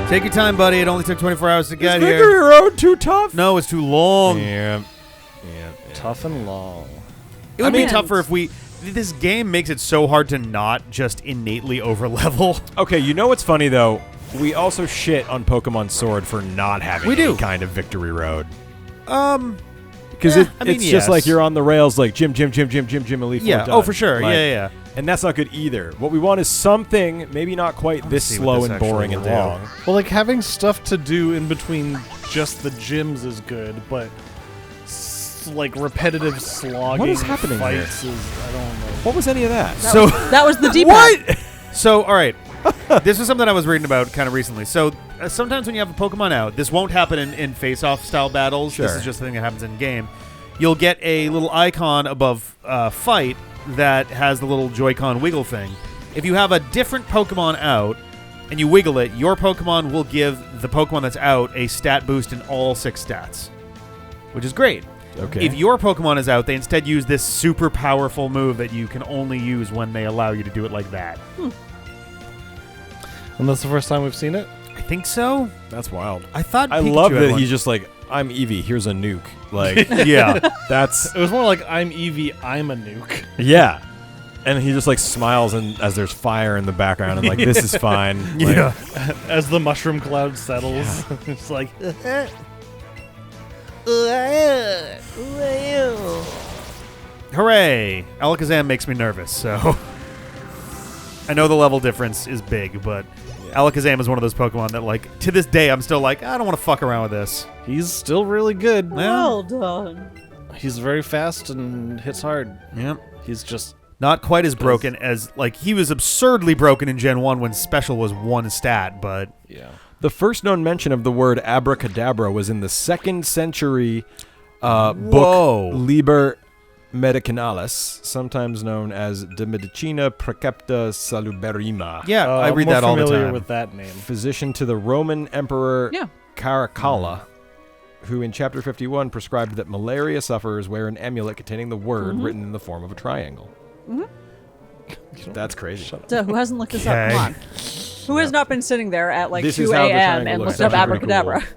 Take your time, buddy. It only took 24 hours to get here. Is Victory Road too tough? No, it's too long. Yeah. Tough and long. It would be tougher if we... This game makes it so hard to not just innately over-level. Okay, you know what's funny, though? We also shit on Pokemon Sword for not having any kind of Victory Road. Because it's just like you're on the rails, like gym, elite. Yeah, done. for sure. Like, yeah. And that's not good either. What we want is something, maybe not quite this slow and boring and long. Well, like having stuff to do in between just the gyms is good, but like repetitive slogging What is happening fights here? is, I don't know. What was any of that? That was the D-pad. What? So, all right. This is something I was reading about kind of recently. So, sometimes when you have a Pokemon out, this won't happen in face-off style battles. Sure. This is just a thing that happens in-game. You'll get a little icon above fight that has the little Joy-Con wiggle thing. If you have a different Pokemon out and you wiggle it, your Pokemon will give the Pokemon that's out a stat boost in all 6 stats, which is great. Okay. If your Pokemon is out, they instead use this super powerful move that you can only use when they allow you to do it like that. And that's the first time we've seen it? I think so. That's wild. I thought I Pikachu love had that one. he's just like, I'm Eevee, here's a nuke. Like, Yeah. that's... It was more like, I'm Eevee, I'm a nuke. Yeah. And he just like smiles and as there's fire in the background and like, this is fine. Like, Yeah. As the mushroom cloud settles, it's like... Hooray! Alakazam makes me nervous, so... I know the level difference is big, but Alakazam is one of those Pokemon that, like, to this day, I'm still like, I don't want to fuck around with this. He's still really good. Well done. He's very fast and hits hard. Yep. He's just... Not quite as broken as, like, he was absurdly broken in Gen 1 when Special was 1 stat, but... Yeah. The first known mention of the word abracadabra was in the 2nd century book Liber Medicinalis, sometimes known as De Medicina Praecepta Saluberrima. Yeah, I read that all the time. I'm more familiar with that name. Physician to the Roman Emperor Caracalla, who in chapter 51 prescribed that malaria sufferers wear an amulet containing the word written in the form of a triangle. That's crazy. So who hasn't looked this up? Come on. Who has not been sitting there at like This 2 is how the a.m. triangle and looks. looked up Actually pretty abracadabra? cool.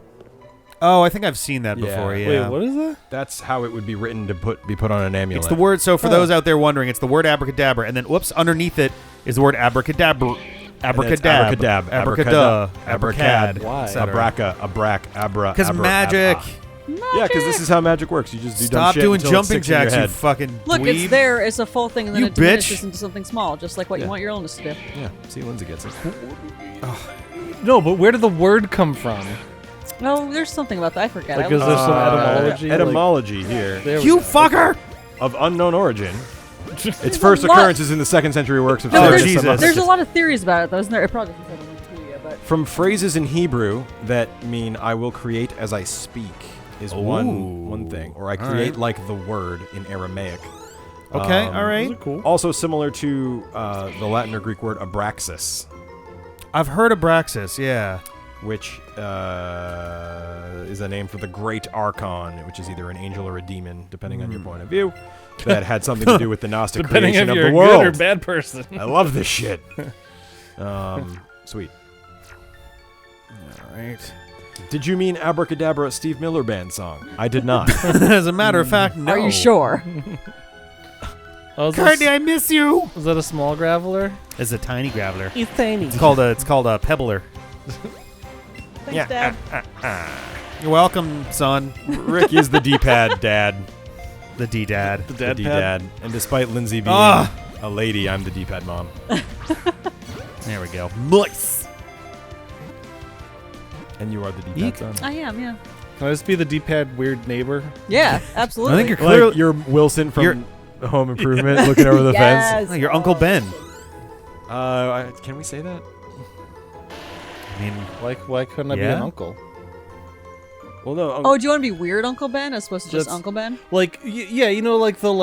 Oh, I think I've seen that before, yeah. Wait, what is that? That's how it would be written to be put on an amulet. It's the word, so for those out there wondering, it's the word abracadabra, and then, whoops, underneath it is the word abracadabra. Abracadab. Abracadab. Abracad. Why? Abra. Because magic. Yeah, because this is how magic works. You just do dumb Stop shit doing until it jumping sticks in your jacks, you head. fucking Look, dweeb. it's there. It's a full thing, and then You it diminishes bitch. into something small, just like what you want your illness to do. Yeah, see, Lindsay gets it. No, but where did the word come from? No, there's something about that. I forget. Like, is there some etymology? Etymology here. There we You go. fucker! Of unknown origin. Its There's first a lot- occurrence is in the 2nd century works of No, Cyrus Jesus. of There's a Ephesus. lot of theories about it, though, isn't there? It probably doesn't say on Wikipedia, but From phrases in Hebrew that mean I will create as I speak is one thing. Or I create like the word in Aramaic. Okay, all right. Those are cool. Also similar to the Latin or Greek word abraxas, I've heard of Braxis, yeah. which is a name for the Great Archon, which is either an angel or a demon, depending on your point of view, that had something to do with the Gnostic Depending creation if of you're the a world. good or bad person. I love this shit. Sweet. All right. Did you mean Abracadabra Steve Miller Band song? I did not. As a matter of fact, no. are you sure? Oh, is Courtney, I miss you! is that a small graveler? It's a tiny graveler. It's tiny. It's called a pebbler. Thanks, Dad. You're welcome, son. Rick is the D-pad dad. The D-dad. The The dad pad? D-dad. And despite Lindsay being Ah. a lady, I'm the D-pad mom. There we go. Nice. And you are the D-pad son. I am, yeah. Can I just be the D-pad weird neighbor? Yeah, absolutely. I think you're Like clearly you're Wilson from Home Improvement looking over the fence. Oh, you're Uncle Ben. Can we say that? I mean, Why couldn't I be an Yeah? uncle? Well, no. Oh, do you want to be weird Uncle Ben as opposed to just That's- Uncle Ben? Like, yeah, you know, like the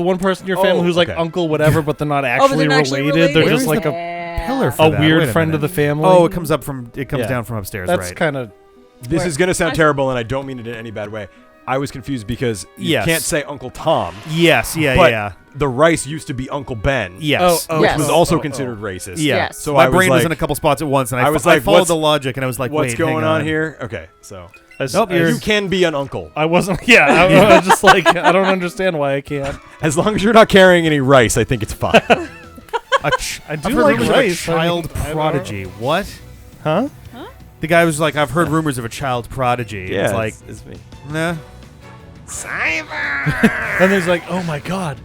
one person in your family who's like okay. uncle whatever, but they're not But actually they're not actually related. They're Where just is like the a pillar for a that? weird Wait a friend of the minute. family. Oh, it comes Yeah. down from upstairs, That's right? kind of This is going to sound terrible, and I don't mean it in any bad way. I was confused because you Yes. can't say Uncle Tom. Yes, but yeah. the rice used to be Uncle Ben. Yes. Oh, Which Yes. was also considered racist. Yeah. Yes. So my I was brain was like- in a couple spots at once, and I was like, followed what's- the logic, and I was like, What's wait, going hang on here? Okay, so Nope, you're- you can be an uncle I wasn't. Yeah, I was just like, I don't understand why I can't. as long as you're not carrying any rice. I think it's fine. I do I've heard like rumors of a rice. I mean, child I don't- prodigy. What? Huh? The guy was like, I've heard rumors of a child prodigy. yeah, It's like, it's me. nah. And there's like, oh my god,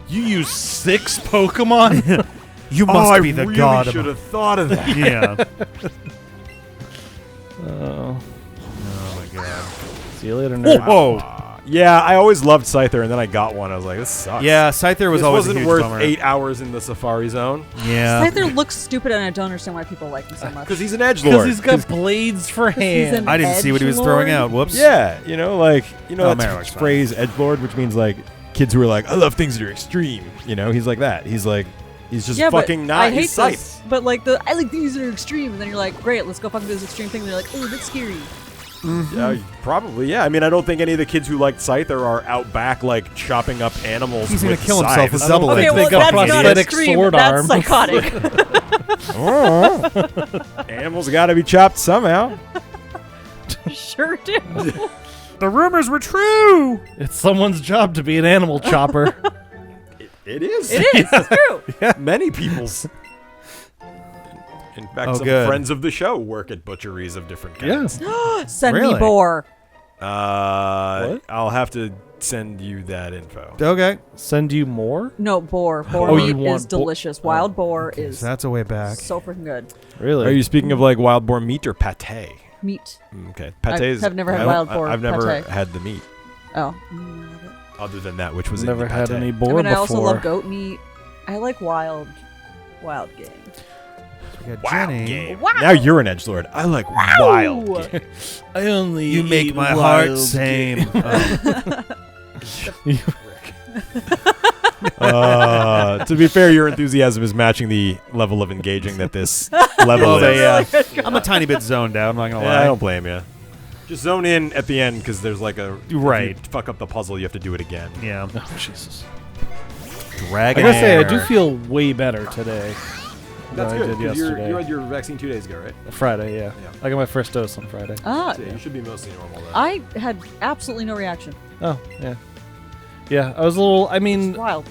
you use 6 Pokemon? You must I be the really god should of. have thought of that. Yeah. Oh, Oh my god. see you later, nerd. Whoa. Yeah, I always loved Scyther, and then I got one. I was like, this sucks. Yeah, Scyther was this always a wasn't huge worth bummer. 8 hours in the Safari Zone Yeah. Scyther looks stupid, and I don't understand why people like him so much. because he's an Because edgelord. he's got blades for hands. an I didn't see what he was throwing edgelord. out. Whoops. Yeah, you know Oh, that Marowak's fine. phrase edgelord, which means like kids who are like, I love things that are extreme. You know, he's like that. He's just Yeah, fucking but not. I hate He's Scythe. this. But like I like these that are extreme, and then you're like, great, let's go fucking do this extreme thing. And they're like, oh, that's scary. Yeah, probably. Yeah, I mean, I don't think any of the kids who liked Scyther are out back like chopping up animals. He's gonna with kill himself scythes. with I don't double think edged. they Okay, well, got that's not prosthetic extreme. sword That's arm. psychotic. Animals got to be chopped somehow. Sure do. The rumors were true. It's someone's job to be an animal chopper. It is. It is. It's true. Many people's. In fact, Oh, some good. friends of the show work at butcheries of different kinds. Send Really? me boar. What? I'll have to send you that info. Okay. Send you more? No, boar. Boar Oh, meat you want is delicious. Wild boar is So that's a way back. so freaking good. Really? Are you speaking of like wild boar meat or pate? Meat. Okay, I pate is. have never had I wild don't- boar I've never pate. had the meat. Oh. Other than that, which was Never in the had pate. any I boar mean, I also before. love goat meat. I like wild game. We got Wild Jenny. game. Wow. Now you're an edgelord. I like wild Wow. game. I only You make eat my heart wild same. To be fair, your enthusiasm is matching the level of engaging that this level Oh, is. yeah. I'm a tiny bit zoned out. I'm not gonna Yeah, lie. I don't blame you. Just zone in at the end because there's like a Right. If you fuck up the puzzle, you have to do it again. Yeah. Oh, Jesus. I Dragon. gotta say, I do feel way better today That's than I good. did 'cause yesterday. You had your vaccine 2 days ago, right? Friday, yeah. Yeah. I got my first dose on Friday. Ah, So you should be mostly normal then. I had absolutely no reaction. Oh, yeah. Yeah, I was a little, I mean, It's wild.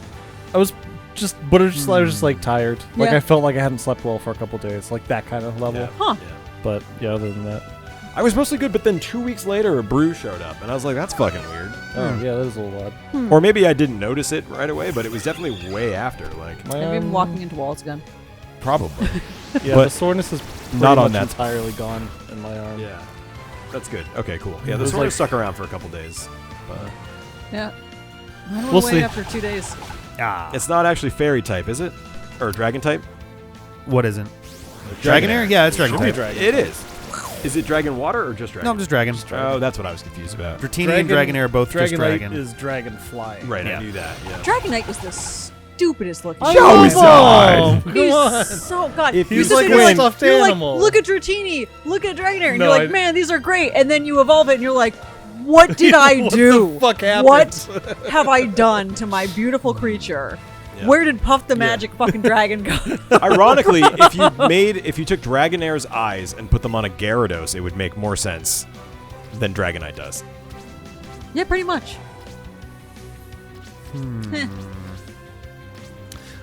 I was just, but I was just like tired. Like Yeah. I felt like I hadn't slept well for a couple days, like that kind of level. Yeah. Huh. Yeah. But yeah, other than that, I was mostly good, but then 2 weeks later, a brew showed up, and I was like, "That's fucking weird." oh yeah, that is a little odd. Or maybe I didn't notice it right away, but it was definitely way after. Like, My, Maybe I'm walking into walls again. probably. Yeah, but the soreness is not on pretty much that. entirely gone in my arm. Yeah, that's good. Okay, cool. Yeah, It the was sort like- of stuck around for a couple days. But Yeah. I don't We'll wait see. after 2 days. Ah. it's not actually fairy type, is it? Or dragon type? What isn't? Dragonair? Yeah, it's Dragon Should be type. dragon. It is. Is it dragon water or just dragon? No, I'm just Dragon. Oh, that's what I was confused about. Dratini and Dragonair are both just Dragonite Dragon. is dragon flying. Right, Yeah. I knew that. Yeah. Dragonite is the stupidest looking. I shit. No, love he's not. him. He's Come on. so god. If You you sit there, like you're a stuffed you're animal. Like, look at Dratini, look at Dragonair, and No, you're like, I- man, these are great. And then you evolve it, and you're like, what did I What do? the fuck happened? What have I done to my beautiful creature? Yeah. Where did Puff the Magic fucking dragon go? Ironically, if you took Dragonair's eyes and put them on a Gyarados, it would make more sense than Dragonite does. Yeah, pretty much.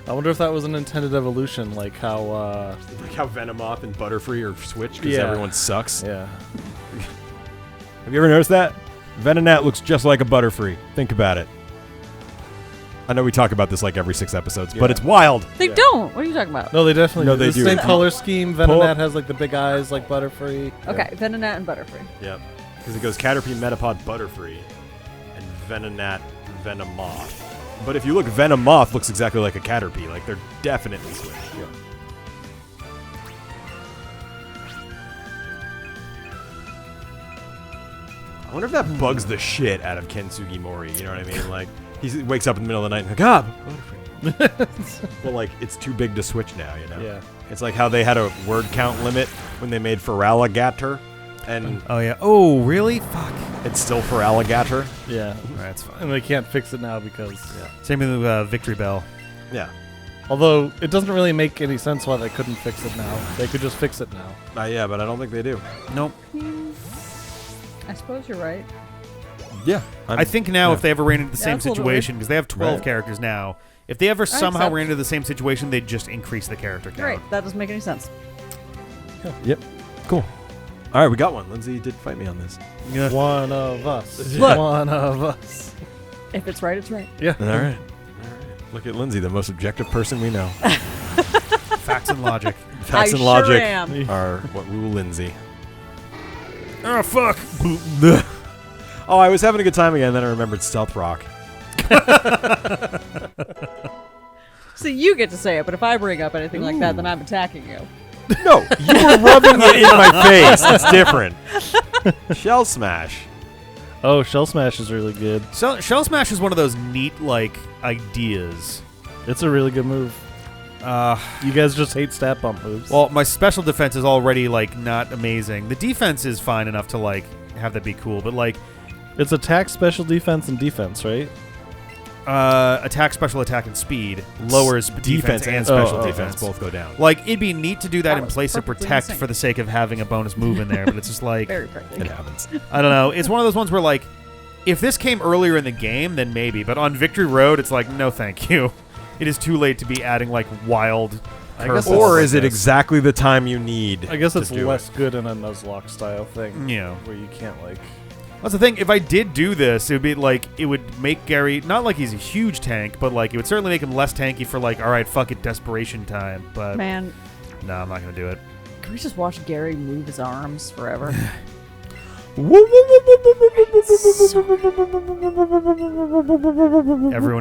I wonder if that was an intended evolution, like how. Like how Venomoth and Butterfree are switched because Yeah. everyone sucks. Yeah. Have you ever noticed that? Venonat looks just like a Butterfree. Think about it. I know we talk about this like every 6 episodes, but Yeah. it's wild. They Yeah. don't. What are you talking about? No, they definitely No, do. they The do. same color scheme. Pull Venonat up- has like the big eyes, like Butterfree. Okay, Venonat and Butterfree. Yep. Because it goes Caterpie, Metapod, Butterfree, and Venonat, Venomoth. But if you look, Venomoth looks exactly like a Caterpie. Like, they're definitely switched. I wonder if that bugs the shit out of Ken Sugimori. You know what I mean? Like, he wakes up in the middle of the night and like, Butterfree. Well, like, it's too big to switch now, you know? Yeah. It's like how they had a word count limit when they made Feraligatr. And Oh yeah. Oh really? Fuck. It's still for alligator. Yeah. That's fine. And they can't fix it now because... Same thing with Victory Bell. Yeah. Although, it doesn't really make any sense why they couldn't fix it now. They could just fix it now. Yeah, but I don't think they do. Nope. I suppose you're right. Yeah. I think now if they ever ran into the Yeah, same that's a little situation, because they have 12 Right. characters now, if they ever somehow accept. ran into the same situation, they'd just increase the character count. Right. That doesn't make any sense. Yep. Cool. All right, we got one. Lindsay did fight me on this. Yeah. One of us. Look. One of us. If it's right, it's right. Yeah. All right. Look at Lindsay, the most objective person we know. Facts and logic. Facts I and logic sure am. are what rule Lindsay. Oh, fuck. Oh, I was having a good time again, then I remembered Stealth Rock. See, you get to say it, but if I bring up anything like that, then I'm attacking you. No, you were rubbing it in my face. It's different. Shell Smash. Oh, Shell Smash is really good. Shell Smash is one of those neat, like, ideas. It's a really good move. You guys just hate stat bump moves. Well, my special defense is already, like, not amazing. The defense is fine enough to, like, have that be cool, but, like... It's attack, special defense, and defense, right? Attack, special attack, and speed lowers defense and special defense. both go down. Like, it'd be neat to do that That in was place of perfectly protect insane. for the sake of having a bonus move in there, but it's just like... Very perfect. It happens. I don't know. It's one of those ones where, like, if this came earlier in the game, then maybe. But on Victory Road, it's like, no thank you. It is too late to be adding, like, wild I guess curveballs Or like is it this. exactly the time you need? I guess to it's do less it? good in a Nuzlocke style thing. Yeah. Where you can't, like... That's the thing. If I did do this, it would be like, it would make Gary, not like he's a huge tank, but like, it would certainly make him less tanky for like, all right, fuck it, desperation time. But Man, no, I'm not going to do it. can we just watch Gary move his arms forever? Everyone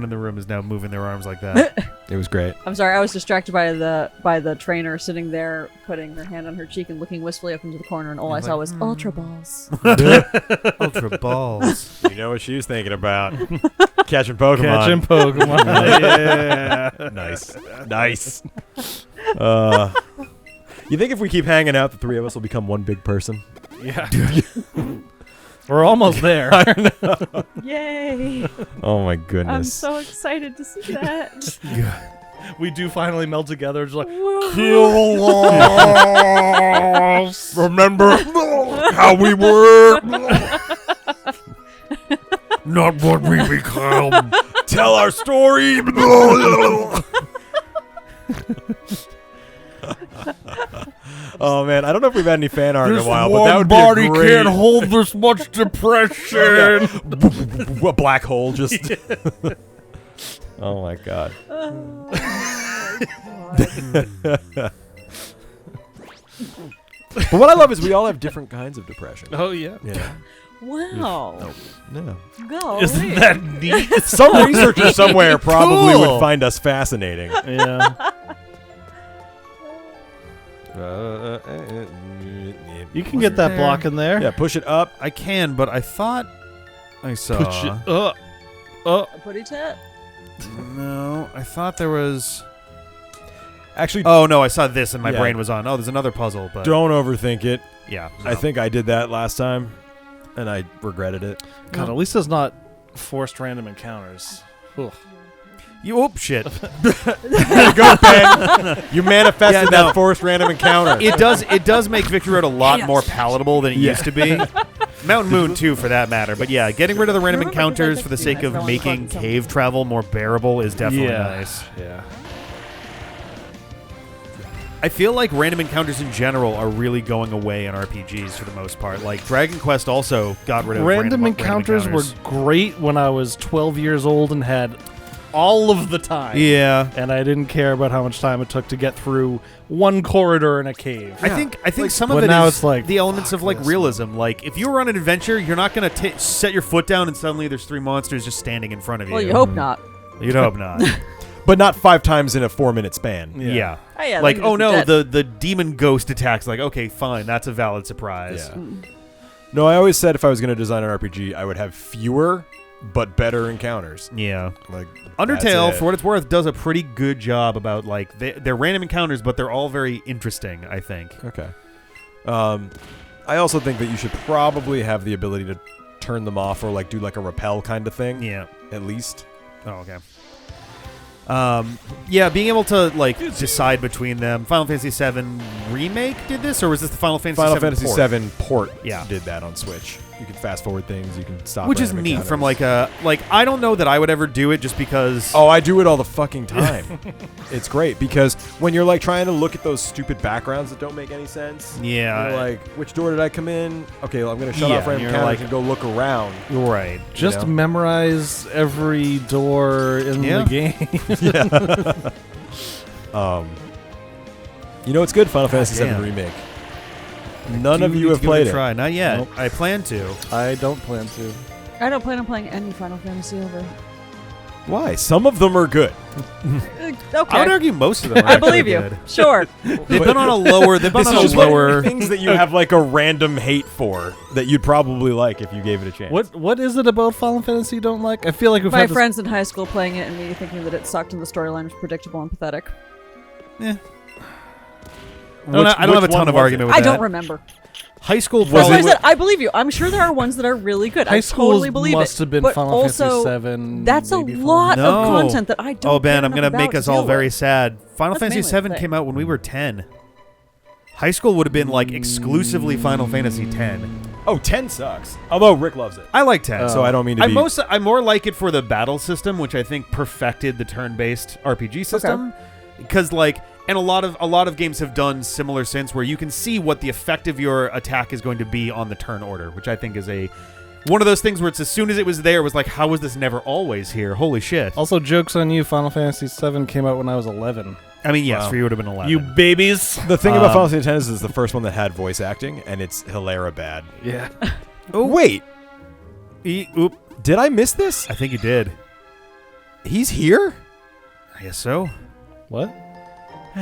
in the room is now moving their arms like that. It was great. I'm sorry, I was distracted by the trainer sitting there, putting her hand on her cheek and looking wistfully up into the corner, and all I saw was Ultra Balls. Ultra balls. You know what she was thinking about. Catching Pokemon. Catching Pokemon. Yeah. Nice. You think if we keep hanging out, the three of us will become one big person? Yeah. We're almost there. Yay! Oh my I'm goodness. so excited to see that. We do finally meld together. Just like, Remember how we were? Not what we become. Tell our story. Oh man, I don't know if we've had any fan art in a while, but that would be a great. hold this much depression. A black hole just. Oh my god. But what I love is we all have different kinds of depression. oh yeah. Yeah. Wow. No. Go. Isn't that neat? Some researcher somewhere probably Cool. would find us fascinating. Yeah. You can get that there? block in there. Yeah, push it up. I can, but I thought I saw. Push it up. A putty tat? No, I thought there was. Actually, Oh no, I saw this and my Yeah. brain was on. Oh, there's another puzzle, but don't overthink it. yeah. I no. think I did that last time, and I regretted it. God, at least it's not forced random encounters. Ugh. You oh shit. Go, Ben. You manifested Yeah, that no. forced random encounter. It does make Victory Road a lot more palatable than it used to be. Mountain Moon too, for that matter. But yeah, getting rid of the random Remember encounters because I for the texted sake you of guys making about cave travel more bearable is definitely nice. Yeah. I feel like random encounters in general are really going away in RPGs for the most part. Like Dragon Quest also got rid of Random encounters were great when I was 12 years old and had all of the time. Yeah. And I didn't care about how much time it took to get through one corridor in a cave. I think like, some of but it now is it's like, the elements of like this, realism. Like if you were on an adventure, you're not going to set your foot down and suddenly there's three monsters just standing in front of you. Well, you hope not. You'd hope not. But not 5 times in a 4-minute span. Yeah. Oh, yeah, Like, they oh just no, dead. the demon ghost attacks. Like, okay, fine, that's a valid surprise. Yeah. No, I always said if I was going to design an RPG, I would have fewer but better encounters. Yeah. Like Undertale, that's it. for what it's worth, does a pretty good job about like they're random encounters, but they're all very interesting. I think. Okay. I also think that you should probably have the ability to turn them off or like do like a repel kind of thing. Yeah. At least. Oh, okay. Yeah, being able to like decide between them. Final Fantasy VII Remake did this, or was this the Final Fantasy Final VII Fantasy port? VII port Yeah. did that on Switch. You can fast forward things. You can stop. Which is random neat encounters. from like a I don't know that I would ever do it just because. Oh, I do it all the fucking time. It's great because when you're like trying to look at those stupid backgrounds that don't make any sense. Yeah. You're like, which door did I come in? Okay, well, I'm gonna shut Yeah, off random you're encounters like- and go look around. Right. Just know? memorize every door in Yeah. the game. You know it's good, Final Fantasy VII damn. Remake. None of Do you need have to give it a played it. Try. Not yet. Nope. I plan to. I don't plan to. I don't plan on playing any Final Fantasy over. Why? Some of them are good. Okay. I would argue most of them. Are I believe actually you. good. Sure. They've been on a lower. They've been This on is a just one of lower. the things that you have like a random hate for that you'd probably like if you gave it a chance. What is it about Final Fantasy you don't like? I feel like we've My had this- friends in high school playing it and me thinking that it sucked and the storyline was predictable and pathetic. I don't have a ton of argument with I that. don't remember. High school That's probably. why I said I believe you. I'm sure there are ones that are really good. High I school totally believe must it. have been but Final also, Fantasy VII. that's a maybe Final lot Fantasy- No. of content that I don't. Oh, Ben, care I'm gonna enough make about us to all deal very with. sad. Final That's Fantasy mainly the VII thing. came out when we were 10. High school would have been like exclusively Final Fantasy 10. Oh, 10 sucks. Although Rick loves it. I like 10. So I don't mean to be... I more like it for the battle system, which I think perfected the turn-based RPG system. Because and a lot of games have done similar since, where you can see what the effect of your attack is going to be on the turn order, which I think is one of those things where it's as soon as it was there, it was like, how was this never always here? Holy shit! Also, joke's on you. Final Fantasy VII came out when I was 11. I mean, yes, Wow. for you it would have been 11. You babies. The thing about Final Fantasy X is the first one that had voice acting, and it's hilarious bad. Yeah. Oh, wait. Oop! Did I miss this? I think you did. He's here? I guess so. What?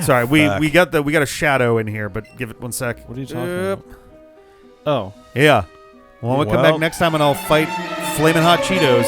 Sorry, fuck. we got a shadow in here, but give it 1 sec. What are you talking about? Oh. Yeah. Well, we'll come back Well- next time and I'll fight Flamin' Hot Cheetos.